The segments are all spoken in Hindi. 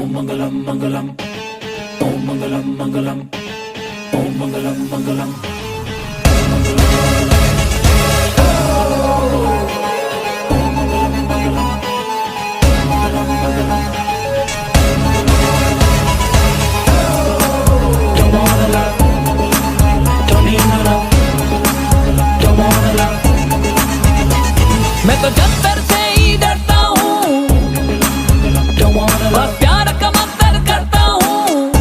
ओम मंगलम मंगलम, ओम मंगलम मंगलम, ओम मंगलम मंगलम। मैं तो जंतर से ही डरता हूँ, बस प्यार का मंतर करता हूँ।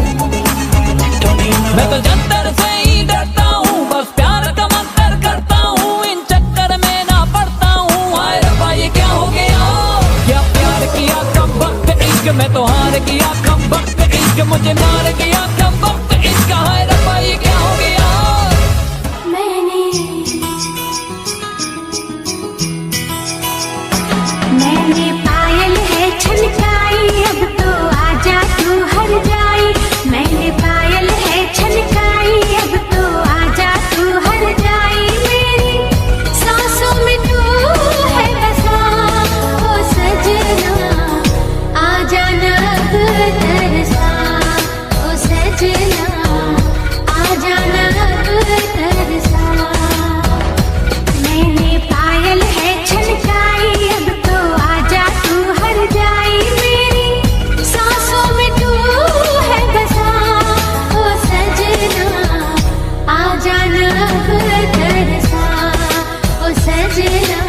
मैं तो जंतर से ही डरता हूँ, बस प्यार का मंतर करता हूँ। इन चक्कर में ना पड़ता हूँ। हाय रब्बा ये क्या हो गया, क्या प्यार किया कम वक्त इश्क में तो हार गया। कम वक्त इश्क मुझे मार गया, कम वक्त इश्क। हाय रब्बा ये क्या हो गया। मैंने पायल है छनकाई, अब तो आजा तू हर जाई। मैंने पायल है छनकाई, अब तो आजा तू हर जाई। मेरी सांसों में तू है बसा, ओ सजना आजा ना अब तरसा। ओ सजना आजा ना अब तरसा। मैंने पायल है छनकाई, अब तो आजा तू हर जाई। मेरी सांसों में तू है बसा, ओ सजना आजा ना अब तरसा। ओ सजना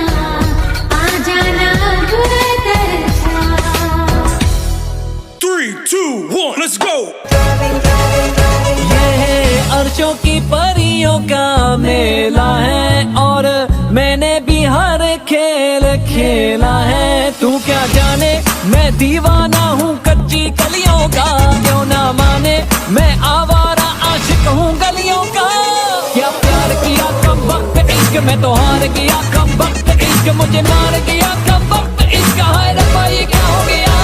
आजा ना अब तरसा। 3, 2, 1, let's go! ये है अर्शों की परियों का मेला है, और मैंने भी हर खेल खेला है। तू क्या जाने मैं दीवाना हूँ कच्ची कलियों का, क्यों ना माने मैं आवारा आशिक हूँ गलियों का। क्या प्यार किया कम वक्त इश्क में तो हार गया। कम वक्त इश्क मुझे मार गया, कम वक्त इश्क। हाय रब्बा ये क्या हो गया।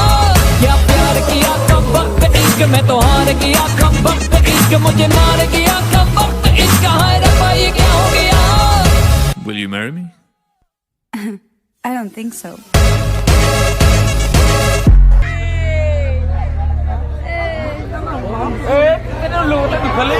क्या प्यार किया कम वक्त इश्क में तो हार गया। कम वक्त इश्क मुझे मार गया, कम वक्त इश्क। हाय रब्बा ये क्या हो गया। Will you marry me? I don't think so. Cái nó lùa tới khali